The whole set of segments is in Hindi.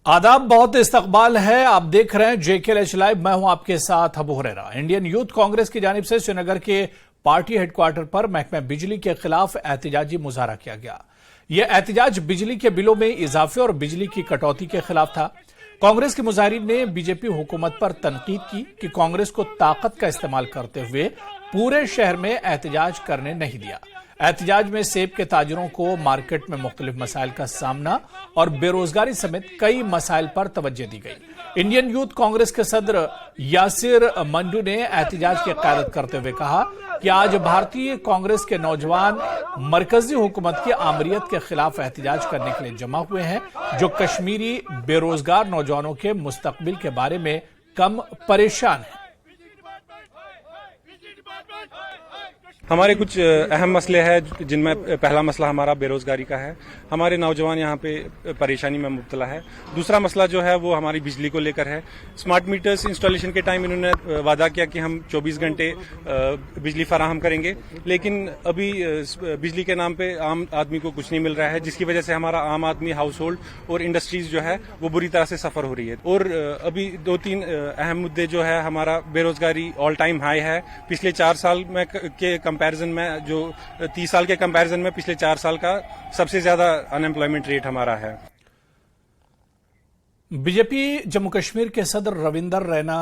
आदाब, बहुत इस्तकबाल है। आप देख रहे हैं JKLH लाइव। मैं हूं आपके साथ अबू हुरैरा। इंडियन यूथ कांग्रेस की जानिब से श्रीनगर के पार्टी हेडक्वार्टर पर महकमा बिजली के खिलाफ एहतजाजी मुजाहरा किया गया। यह एहतजाज बिजली के बिलों में इजाफे और बिजली की कटौती के खिलाफ था। कांग्रेस के मुजाहिरीन ने बीजेपी हुकूमत पर तनकीद की कि कांग्रेस को ताकत का इस्तेमाल करते हुए पूरे शहर में एहतजाज करने नहीं दिया। एहतजाज में सेब के ताजरों को मार्केट में मुख्तलिफ मसाइल का सामना और बेरोजगारी समेत कई मसाइल पर तवज्जो दी गई। इंडियन यूथ कांग्रेस के सदर यासिर मंडू ने एहतजाज की क़यादत करते हुए कहा कि आज भारतीय कांग्रेस के नौजवान मरकजी हुकूमत की आमरीत के खिलाफ एहतजाज करने के लिए जमा हुए हैं, जो कश्मीरी बेरोजगार नौजवानों के मुस्तकबिल के बारे में कम परेशान है। हमारे कुछ अहम मसले हैं, जिनमें पहला मसला हमारा बेरोजगारी का है। हमारे नौजवान यहाँ पे परेशानी में मुब्तला है। दूसरा मसला जो है वो हमारी बिजली को लेकर है। स्मार्ट मीटर्स इंस्टॉलेशन के टाइम इन्होंने वादा किया कि हम 24 घंटे बिजली फराहम करेंगे, लेकिन अभी बिजली के नाम पे आम आदमी को कुछ नहीं मिल रहा है, जिसकी वजह से हमारा आम आदमी, हाउस होल्ड और इंडस्ट्रीज जो है वो बुरी तरह से सफर हो रही है। और अभी 2-3 अहम मुद्दे जो है, हमारा बेरोजगारी ऑल टाइम हाई है। पिछले 4 साल में के कंपैरिजन में, जो 30 साल के कंपैरिजन में पिछले 4 साल का सबसे ज्यादा अनएम्प्लॉयमेंट रेट हमारा है। बीजेपी जम्मू कश्मीर के सदर रविंदर रैना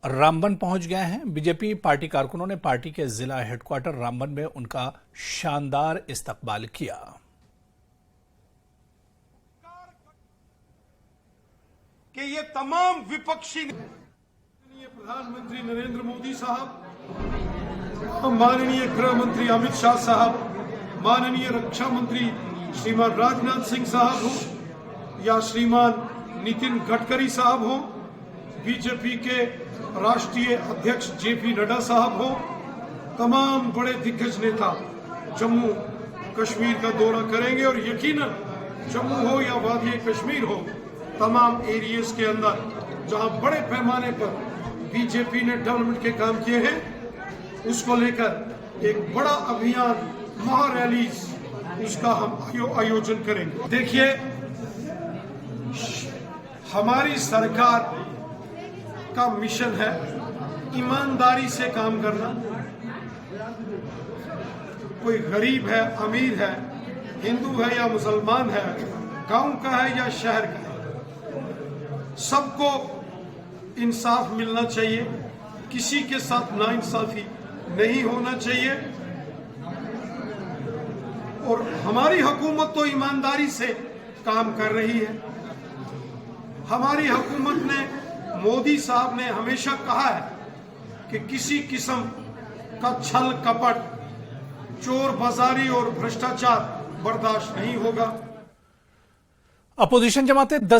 रामबन पहुंच गए हैं। बीजेपी पार्टी कारकुनों ने पार्टी के जिला हेडक्वार्टर रामबन में उनका शानदार इस्तकबाल किया। कि ये तमाम विपक्षी प्रधानमंत्री नरेंद्र मोदी साहब, माननीय गृह मंत्री अमित शाह साहब, माननीय रक्षा मंत्री श्रीमान राजनाथ सिंह साहब हो या श्रीमान नितिन गडकरी साहब हो, बीजेपी के राष्ट्रीय अध्यक्ष JP नड्डा साहब हो, तमाम बड़े दिग्गज नेता जम्मू कश्मीर का दौरा करेंगे। और यकीनन जम्मू हो या वादी कश्मीर हो, तमाम एरियाज के अंदर जहां बड़े पैमाने पर बीजेपी ने डेवलपमेंट के काम किए हैं, उसको लेकर एक बड़ा अभियान, महारैलीज, उसका हम आयोजन करेंगे। देखिए, हमारी सरकार का मिशन है ईमानदारी से काम करना। कोई गरीब है, अमीर है, हिंदू है या मुसलमान है, गांव का है या शहर का है, सबको इंसाफ मिलना चाहिए। किसी के साथ नाइंसाफी नहीं होना चाहिए। और हमारी हुकूमत तो ईमानदारी से काम कर रही है। हमारी हुकूमत ने, मोदी साहब ने हमेशा कहा है कि किसी किस्म का छल कपट, चोर बाजारी और भ्रष्टाचार बर्दाश्त नहीं होगा। अपोजिशन जमातें 10